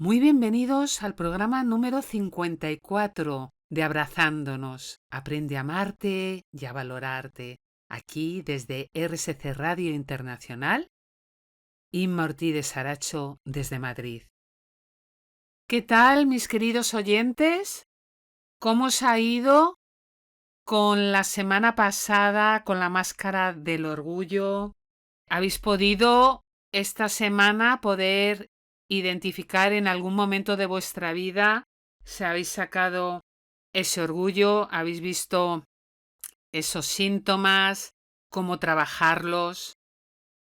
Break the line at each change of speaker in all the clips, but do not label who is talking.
Muy bienvenidos al programa número 54 de Abrazándonos. Aprende a amarte y a valorarte. Aquí desde RSC Radio Internacional y Martí de Saracho desde Madrid. ¿Qué tal, mis queridos oyentes? ¿Cómo os ha ido con la semana pasada con la máscara del orgullo? ¿Habéis podido esta semana poder identificar en algún momento de vuestra vida si habéis sacado ese orgullo, habéis visto esos síntomas, cómo trabajarlos?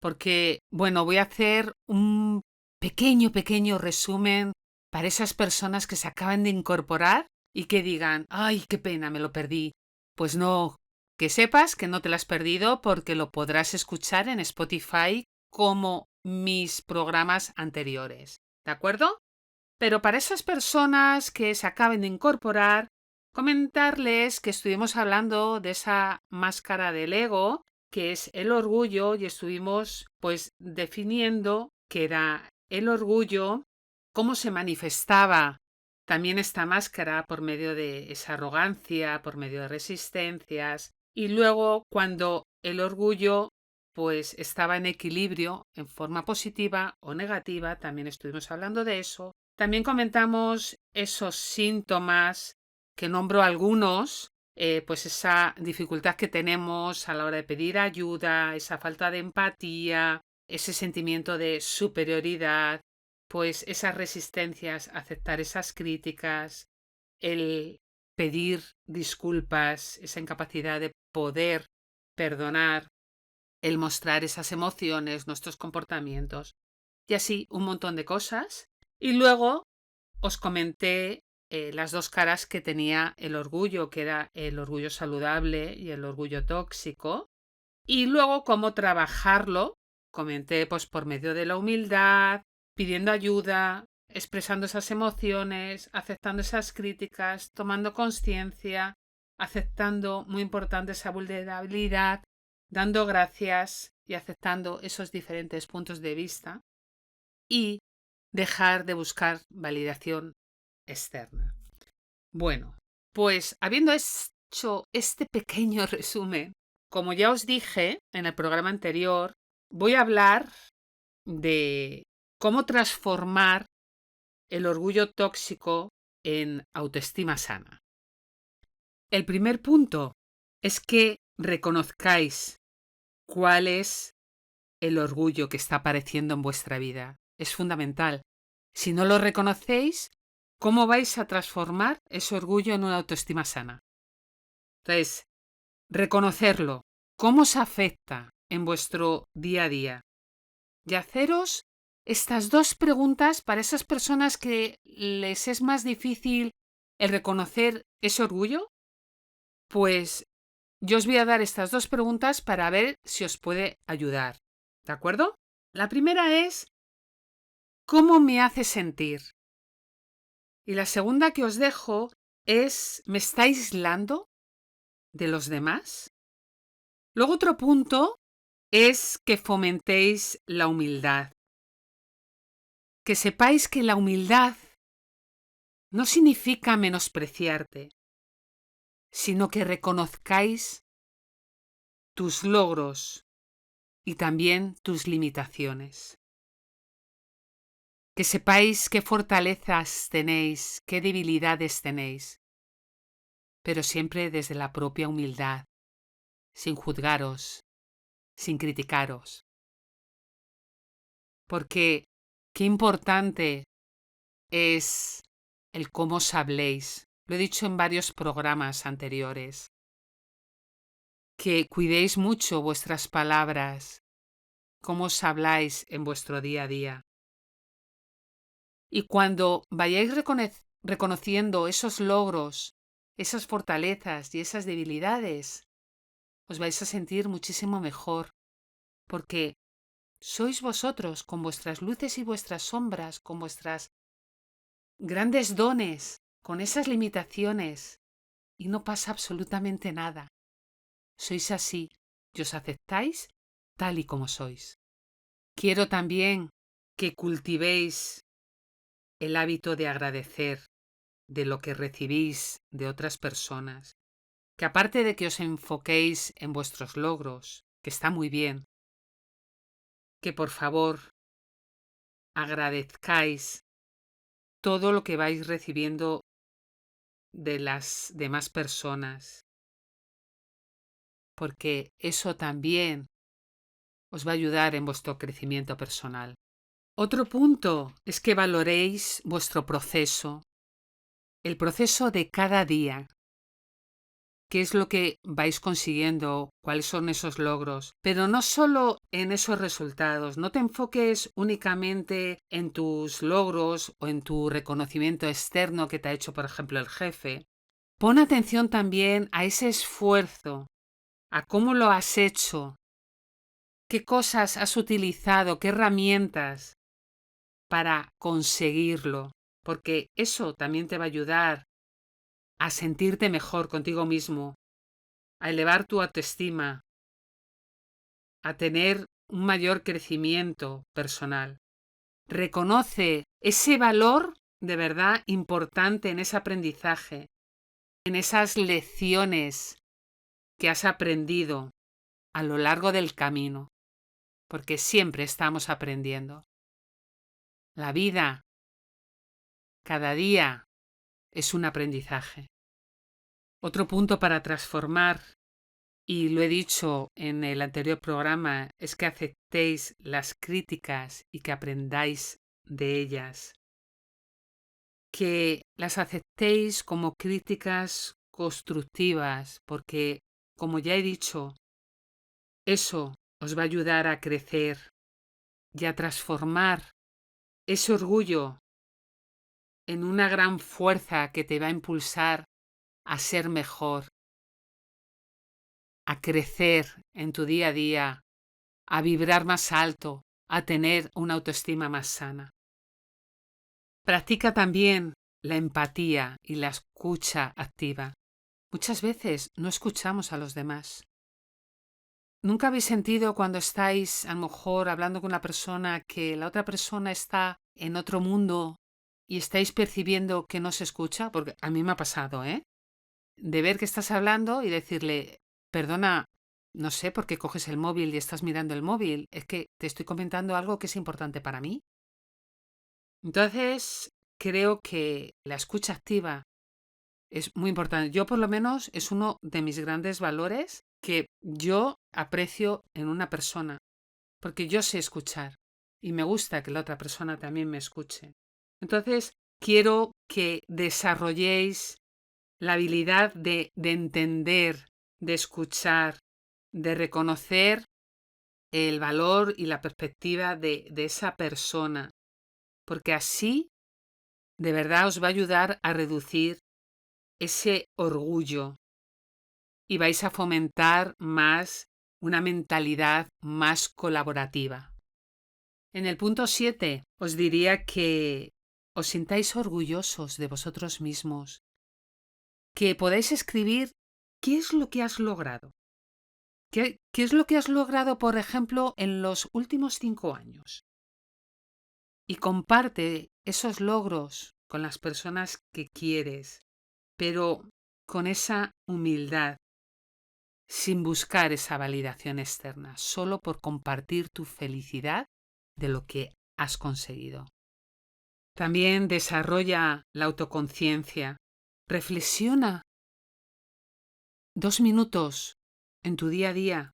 Porque, bueno, voy a hacer un pequeño resumen para esas personas que se acaban de incorporar y que digan, ay, qué pena, me lo perdí. Pues no, que sepas que no te lo has perdido porque lo podrás escuchar en Spotify como mis programas anteriores. ¿De acuerdo? Pero para esas personas que se acaben de incorporar, comentarles que estuvimos hablando de esa máscara del ego, que es el orgullo, y estuvimos pues definiendo qué era el orgullo, cómo se manifestaba también esta máscara por medio de esa arrogancia, por medio de resistencias, y luego cuando el orgullo pues estaba en equilibrio en forma positiva o negativa, también estuvimos hablando de eso. También comentamos esos síntomas, que nombro algunos, pues esa dificultad que tenemos a la hora de pedir ayuda, esa falta de empatía, ese sentimiento de superioridad, pues esas resistencias a aceptar esas críticas, el pedir disculpas, esa incapacidad de poder perdonar, el mostrar esas emociones, nuestros comportamientos y así un montón de cosas. Y luego os comenté las dos caras que tenía el orgullo, que era el orgullo saludable y el orgullo tóxico. Y luego cómo trabajarlo. Comenté pues por medio de la humildad, pidiendo ayuda, expresando esas emociones, aceptando esas críticas, tomando conciencia, aceptando, muy importante, esa vulnerabilidad, dando gracias y aceptando esos diferentes puntos de vista y dejar de buscar validación externa. Bueno, pues habiendo hecho este pequeño resumen, como ya os dije en el programa anterior, voy a hablar de cómo transformar el orgullo tóxico en autoestima sana. El primer punto es que reconozcáis cuál es el orgullo que está apareciendo en vuestra vida. Es fundamental. Si no lo reconocéis, ¿cómo vais a transformar ese orgullo en una autoestima sana? Entonces, reconocerlo. ¿Cómo os afecta en vuestro día a día? Y haceros estas dos preguntas para esas personas que les es más difícil el reconocer ese orgullo. Pues yo os voy a dar estas dos preguntas para ver si os puede ayudar. ¿De acuerdo? La primera es, ¿cómo me hace sentir? Y la segunda que os dejo es, ¿me está aislando de los demás? Luego otro punto es que fomentéis la humildad. Que sepáis que la humildad no significa menospreciarte, sino que reconozcáis tus logros y también tus limitaciones. Que sepáis qué fortalezas tenéis, qué debilidades tenéis, pero siempre desde la propia humildad, sin juzgaros, sin criticaros. Porque qué importante es el cómo os habléis. Lo he dicho en varios programas anteriores. Que cuidéis mucho vuestras palabras, cómo os habláis en vuestro día a día. Y cuando vayáis reconociendo esos logros, esas fortalezas y esas debilidades, os vais a sentir muchísimo mejor, porque sois vosotros con vuestras luces y vuestras sombras, con vuestras grandes dones, con esas limitaciones, y no pasa absolutamente nada. Sois así y os aceptáis tal y como sois. Quiero también que cultivéis el hábito de agradecer de lo que recibís de otras personas. Que aparte de que os enfoquéis en vuestros logros, que está muy bien, que por favor agradezcáis todo lo que vais recibiendo de las demás personas, porque eso también os va a ayudar en vuestro crecimiento personal. Otro punto es que valoréis vuestro proceso, el proceso de cada día. ¿Qué es lo que vais consiguiendo? ¿Cuáles son esos logros? Pero no solo en esos resultados, no te enfoques únicamente en tus logros o en tu reconocimiento externo que te ha hecho, por ejemplo, el jefe. Pon atención también a ese esfuerzo, a cómo lo has hecho, qué cosas has utilizado, qué herramientas para conseguirlo, porque eso también te va a ayudar a sentirte mejor contigo mismo, a elevar tu autoestima, a tener un mayor crecimiento personal. Reconoce ese valor de verdad importante en ese aprendizaje, en esas lecciones que has aprendido a lo largo del camino, porque siempre estamos aprendiendo. La vida, cada día, es un aprendizaje. Otro punto para transformar, y lo he dicho en el anterior programa, es que aceptéis las críticas y que aprendáis de ellas. Que las aceptéis como críticas constructivas, porque, como ya he dicho, eso os va a ayudar a crecer y a transformar ese orgullo en una gran fuerza que te va a impulsar a ser mejor, a crecer en tu día a día, a vibrar más alto, a tener una autoestima más sana. Practica también la empatía y la escucha activa. Muchas veces no escuchamos a los demás. ¿Nunca habéis sentido cuando estáis a lo mejor hablando con una persona que la otra persona está en otro mundo y estáis percibiendo que no se escucha? Porque a mí me ha pasado, ¿eh? De ver que estás hablando y decirle, perdona, no sé por qué coges el móvil y estás mirando el móvil, es que te estoy comentando algo que es importante para mí. Entonces, creo que la escucha activa es muy importante. Yo, por lo menos, es uno de mis grandes valores que yo aprecio en una persona, porque yo sé escuchar y me gusta que la otra persona también me escuche. Entonces, quiero que desarrolléis la habilidad de entender, de escuchar, de reconocer el valor y la perspectiva de esa persona, porque así de verdad os va a ayudar a reducir ese orgullo y vais a fomentar más una mentalidad más colaborativa. En el punto 7 os diría que os sintáis orgullosos de vosotros mismos, que podáis escribir qué es lo que has logrado. ¿Qué es lo que has logrado, por ejemplo, en los últimos 5 años? Y comparte esos logros con las personas que quieres, pero con esa humildad, sin buscar esa validación externa, solo por compartir tu felicidad de lo que has conseguido. También desarrolla la autoconciencia. Reflexiona 2 minutos en tu día a día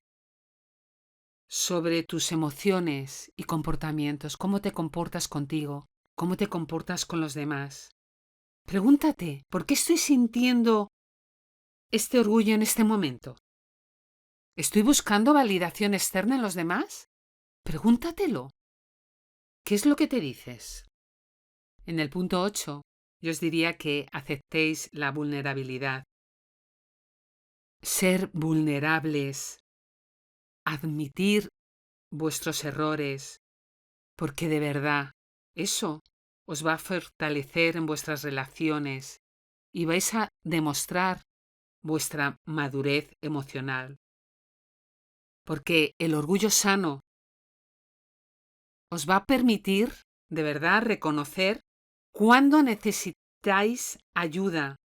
sobre tus emociones y comportamientos, cómo te comportas contigo, cómo te comportas con los demás. Pregúntate, ¿por qué estoy sintiendo este orgullo en este momento? ¿Estoy buscando validación externa en los demás? Pregúntatelo. ¿Qué es lo que te dices? En el punto 8, yo os diría que aceptéis la vulnerabilidad. Ser vulnerables, admitir vuestros errores, porque de verdad eso os va a fortalecer en vuestras relaciones y vais a demostrar vuestra madurez emocional. Porque el orgullo sano os va a permitir de verdad reconocer cuándo necesitáis ayuda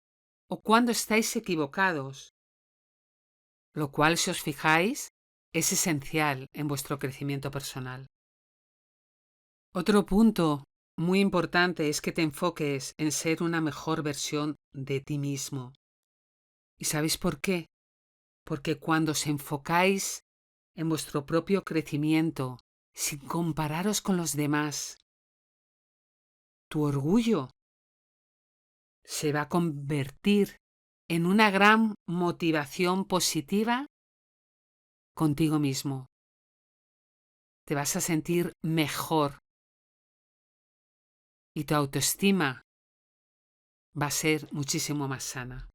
o cuándo estáis equivocados, lo cual, si os fijáis, es esencial en vuestro crecimiento personal. Otro punto muy importante es que te enfoques en ser una mejor versión de ti mismo. ¿Y sabéis por qué? Porque cuando os enfocáis en vuestro propio crecimiento, sin compararos con los demás, tu orgullo se va a convertir en una gran motivación positiva contigo mismo. Te vas a sentir mejor y tu autoestima va a ser muchísimo más sana.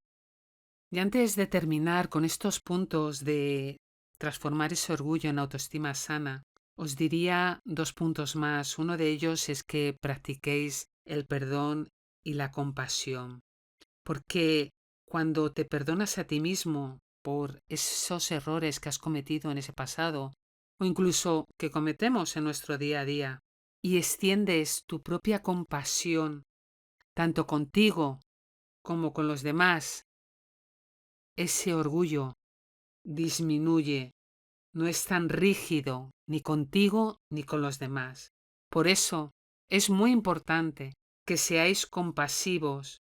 Y antes de terminar con estos puntos de transformar ese orgullo en autoestima sana, os diría 2 puntos más. Uno de ellos es que practiquéis el perdón y la compasión. Porque cuando te perdonas a ti mismo por esos errores que has cometido en ese pasado, o incluso que cometemos en nuestro día a día, y extiendes tu propia compasión, tanto contigo como con los demás, ese orgullo disminuye, no es tan rígido ni contigo ni con los demás. Por eso es muy importante que seáis compasivos,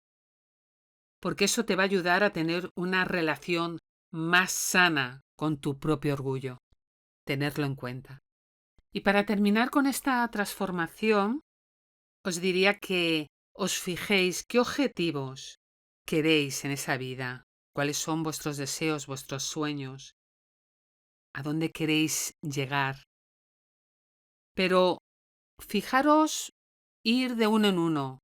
porque eso te va a ayudar a tener una relación más sana con tu propio orgullo. Tenerlo en cuenta. Y para terminar con esta transformación, os diría que os fijéis qué objetivos queréis en esa vida, cuáles son vuestros deseos, vuestros sueños, a dónde queréis llegar. Pero fijaros ir de uno en uno.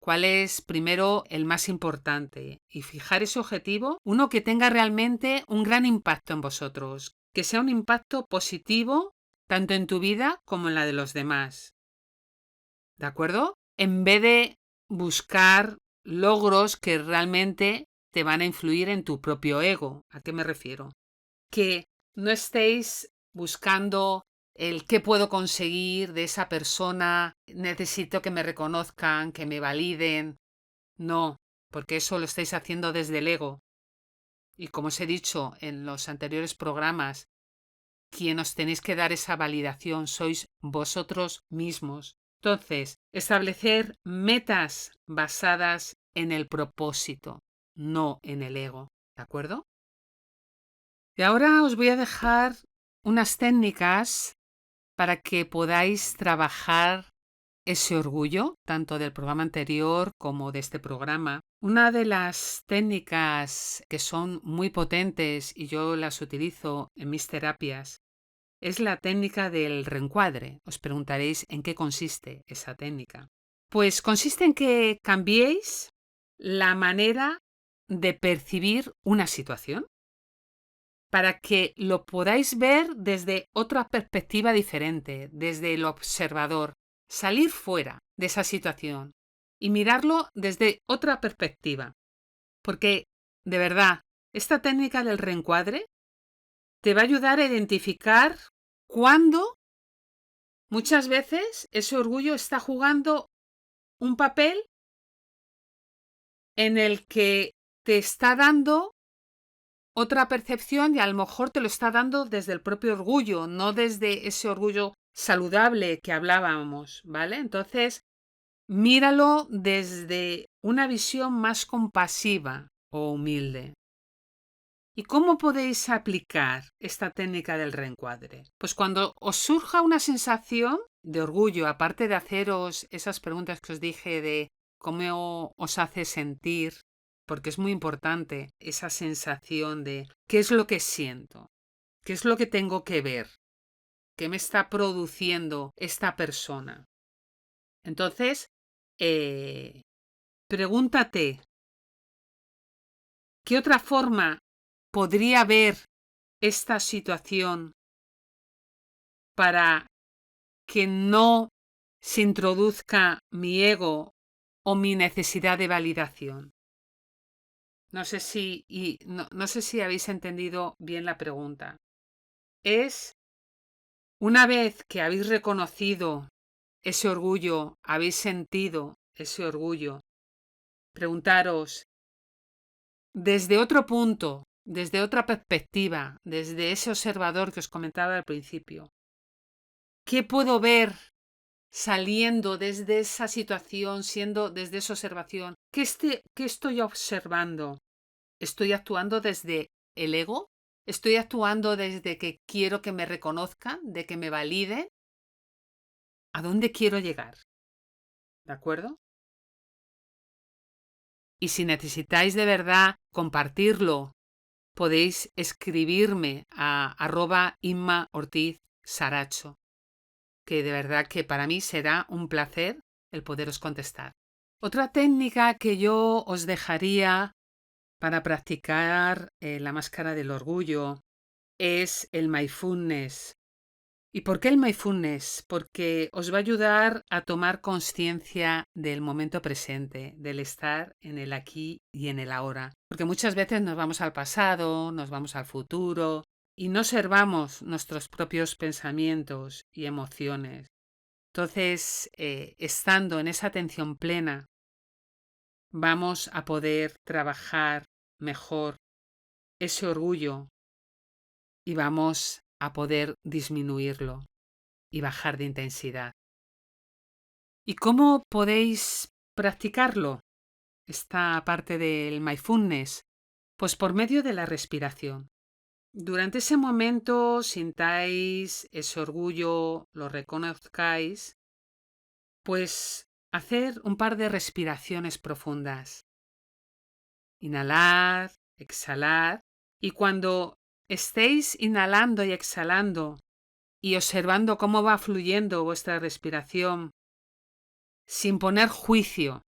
¿Cuál es primero el más importante? Y fijar ese objetivo, uno que tenga realmente un gran impacto en vosotros, que sea un impacto positivo tanto en tu vida como en la de los demás. ¿De acuerdo? En vez de buscar logros que realmente te van a influir en tu propio ego. ¿A qué me refiero? Que no estéis buscando el qué puedo conseguir de esa persona, necesito que me reconozcan, que me validen. No, porque eso lo estáis haciendo desde el ego. Y como os he dicho en los anteriores programas, quien os tenéis que dar esa validación sois vosotros mismos. Entonces, establecer metas basadas en el propósito, no en el ego. ¿De acuerdo? Y ahora os voy a dejar unas técnicas para que podáis trabajar ese orgullo, tanto del programa anterior como de este programa. Una de las técnicas que son muy potentes y yo las utilizo en mis terapias es la técnica del reencuadre. Os preguntaréis en qué consiste esa técnica. Pues consiste en que cambiéis la manera de percibir una situación para que lo podáis ver desde otra perspectiva diferente, desde el observador, salir fuera de esa situación y mirarlo desde otra perspectiva. Porque, de verdad, esta técnica del reencuadre te va a ayudar a identificar cuándo muchas veces ese orgullo está jugando un papel en el que te está dando otra percepción y a lo mejor te lo está dando desde el propio orgullo, no desde ese orgullo saludable que hablábamos, ¿vale? Entonces, míralo desde una visión más compasiva o humilde. ¿Y cómo podéis aplicar esta técnica del reencuadre? Pues cuando os surja una sensación de orgullo, aparte de haceros esas preguntas que os dije de cómo os hace sentir, porque es muy importante esa sensación de qué es lo que siento, qué es lo que tengo que ver, qué me está produciendo esta persona. Entonces, pregúntate, ¿qué otra forma podría ver esta situación para que no se introduzca mi ego o mi necesidad de validación? No sé si habéis entendido bien la pregunta. Es una vez que habéis reconocido ese orgullo, habéis sentido ese orgullo. Preguntaros desde otro punto, desde otra perspectiva, desde ese observador que os comentaba al principio. ¿Qué puedo ver saliendo desde esa situación, siendo desde esa observación? ¿Qué estoy observando? ¿Estoy actuando desde el ego? ¿Estoy actuando desde que quiero que me reconozcan, de que me validen? ¿A dónde quiero llegar? ¿De acuerdo? Y si necesitáis de verdad compartirlo, podéis escribirme a @InmaOrtizSaracho, que de verdad que para mí será un placer el poderos contestar. Otra técnica que yo os dejaría para practicar la máscara del orgullo es el mindfulness. ¿Y por qué el mindfulness? Porque os va a ayudar a tomar conciencia del momento presente, del estar en el aquí y en el ahora. Porque muchas veces nos vamos al pasado, nos vamos al futuro y no observamos nuestros propios pensamientos y emociones. Entonces, estando en esa atención plena, vamos a poder trabajar mejor ese orgullo y vamos a poder disminuirlo y bajar de intensidad. ¿Y cómo podéis practicarlo? Esta parte del mindfulness, pues por medio de la respiración. Durante ese momento sintáis ese orgullo, lo reconozcáis, pues hacer un par de respiraciones profundas. Inhalar, exhalar, y cuando estéis inhalando y exhalando y observando cómo va fluyendo vuestra respiración, sin poner juicio,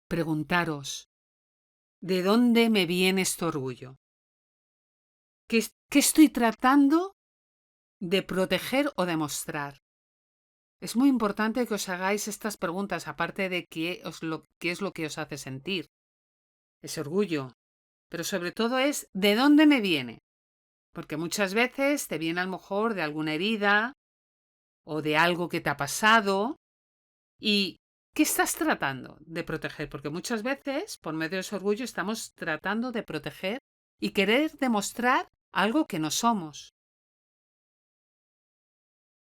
preguntaros, ¿de dónde me viene este orgullo? ¿Qué estoy tratando de proteger o demostrar? Es muy importante que os hagáis estas preguntas, aparte de qué es lo que os hace sentir. Ese orgullo. Pero sobre todo es, ¿de dónde me viene? Porque muchas veces te viene a lo mejor de alguna herida o de algo que te ha pasado. ¿Y qué estás tratando de proteger? Porque muchas veces, por medio de ese orgullo, estamos tratando de proteger y querer demostrar algo que no somos.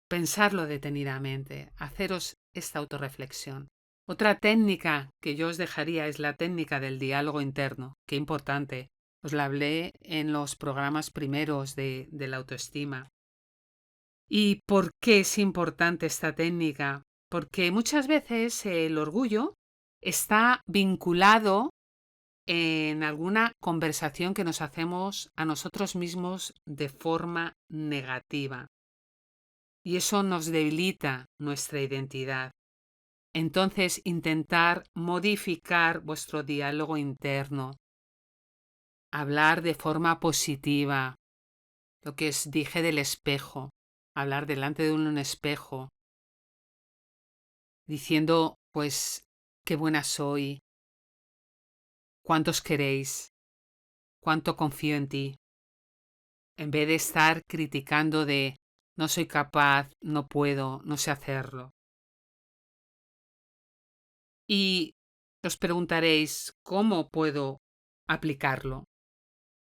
Pensarlo detenidamente, haceros esta autorreflexión. Otra técnica que yo os dejaría es la técnica del diálogo interno. Qué importante. Os la hablé en los programas primeros de la autoestima. ¿Y por qué es importante esta técnica? Porque muchas veces el orgullo está vinculado en alguna conversación que nos hacemos a nosotros mismos de forma negativa. Y eso nos debilita nuestra identidad. Entonces, intentar modificar vuestro diálogo interno. Hablar de forma positiva. Lo que os dije del espejo. Hablar delante de un espejo. Diciendo, pues, qué buena soy. ¿Cuántos queréis? ¿Cuánto confío en ti? En vez de estar criticando de no soy capaz, no puedo, no sé hacerlo. Y os preguntaréis, ¿cómo puedo aplicarlo?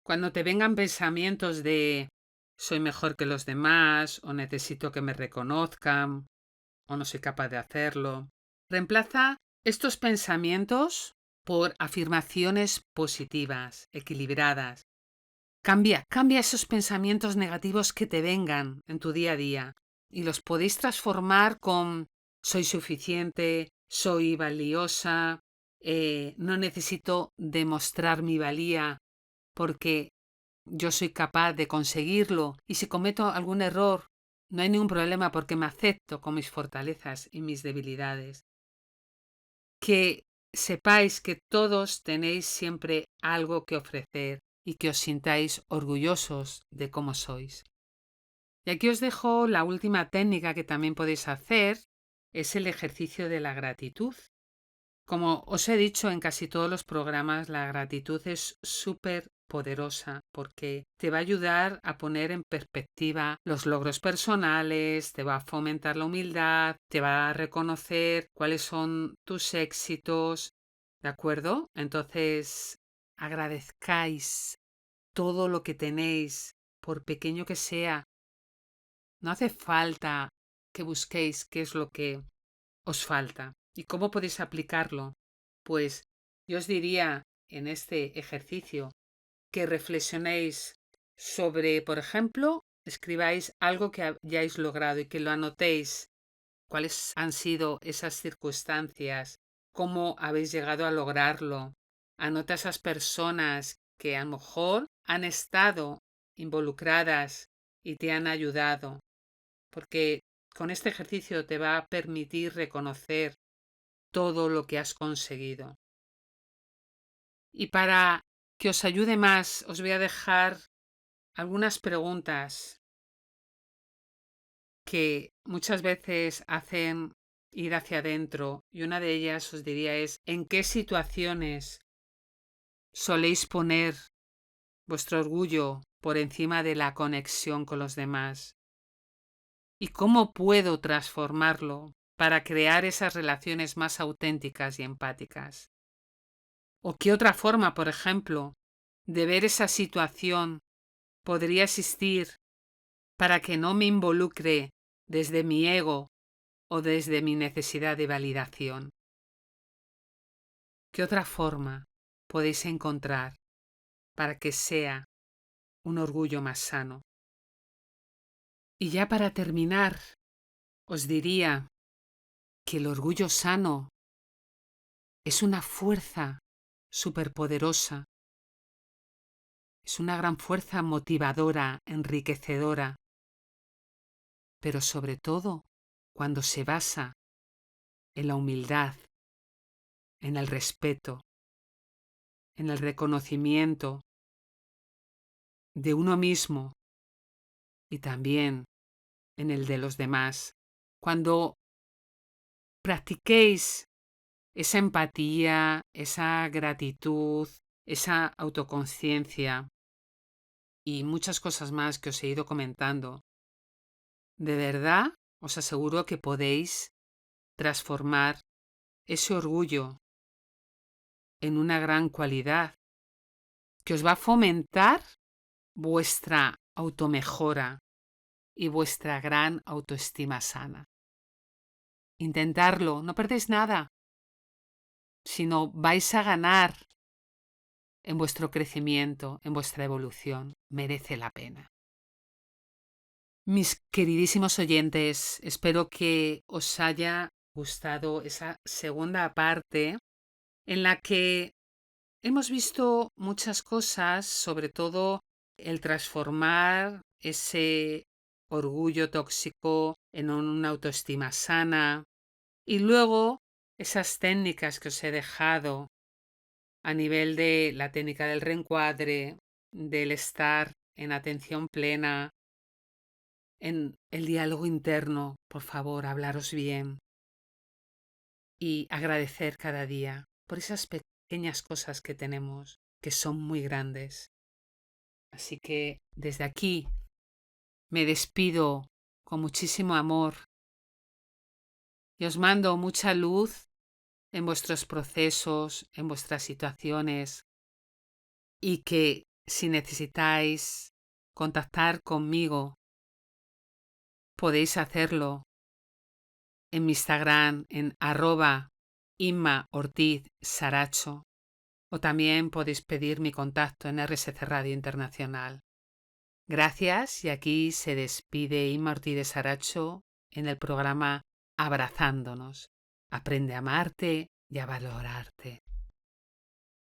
Cuando te vengan pensamientos de soy mejor que los demás, o necesito que me reconozcan, o no soy capaz de hacerlo, reemplaza estos pensamientos por afirmaciones positivas, equilibradas. Cambia esos pensamientos negativos que te vengan en tu día a día y los podéis transformar con soy suficiente, soy valiosa, no necesito demostrar mi valía porque yo soy capaz de conseguirlo y si cometo algún error no hay ningún problema porque me acepto con mis fortalezas y mis debilidades. Que sepáis que todos tenéis siempre algo que ofrecer y que os sintáis orgullosos de cómo sois. Y aquí os dejo la última técnica que también podéis hacer, es el ejercicio de la gratitud. Como os he dicho en casi todos los programas, la gratitud es súper poderosa porque te va a ayudar a poner en perspectiva los logros personales, te va a fomentar la humildad, te va a reconocer cuáles son tus éxitos, ¿de acuerdo? Entonces, agradezcáis todo lo que tenéis, por pequeño que sea. No hace falta que busquéis qué es lo que os falta y cómo podéis aplicarlo. Pues yo os diría en este ejercicio que reflexionéis sobre, por ejemplo, escribáis algo que hayáis logrado y que lo anotéis. ¿Cuáles han sido esas circunstancias? ¿Cómo habéis llegado a lograrlo? Anota a esas personas que a lo mejor han estado involucradas y te han ayudado, porque con este ejercicio te va a permitir reconocer todo lo que has conseguido. Y para que os ayude más, os voy a dejar algunas preguntas que muchas veces hacen ir hacia adentro, y una de ellas os diría es ¿en qué situaciones soléis poner vuestro orgullo por encima de la conexión con los demás? ¿Y cómo puedo transformarlo para crear esas relaciones más auténticas y empáticas? ¿O qué otra forma, por ejemplo, de ver esa situación podría existir para que no me involucre desde mi ego o desde mi necesidad de validación? ¿Qué otra forma podéis encontrar para que sea un orgullo más sano? Y ya para terminar, os diría que el orgullo sano es una fuerza superpoderosa, es una gran fuerza motivadora, enriquecedora, pero sobre todo cuando se basa en la humildad, en el respeto, en el reconocimiento de uno mismo y también en el de los demás. Cuando practiquéis esa empatía, esa gratitud, esa autoconciencia y muchas cosas más que os he ido comentando, de verdad os aseguro que podéis transformar ese orgullo en una gran cualidad que os va a fomentar vuestra automejora y vuestra gran autoestima sana. Intentarlo, no perdéis nada, sino vais a ganar en vuestro crecimiento, en vuestra evolución. Merece la pena. Mis queridísimos oyentes, espero que os haya gustado esa segunda parte en la que hemos visto muchas cosas, sobre todo el transformar ese orgullo tóxico en una autoestima sana y luego esas técnicas que os he dejado a nivel de la técnica del reencuadre, del estar en atención plena, en el diálogo interno, por favor, hablaros bien y agradecer cada día por esas pequeñas cosas que tenemos, que son muy grandes. Así que desde aquí me despido con muchísimo amor y os mando mucha luz en vuestros procesos, en vuestras situaciones, y que si necesitáis contactar conmigo, podéis hacerlo en mi Instagram en @InmaOrtizSaracho, o también podéis pedir mi contacto en RSC Radio Internacional. Gracias, y aquí se despide Inma Ortiz de Saracho en el programa Abrazándonos. Aprende a amarte y a valorarte.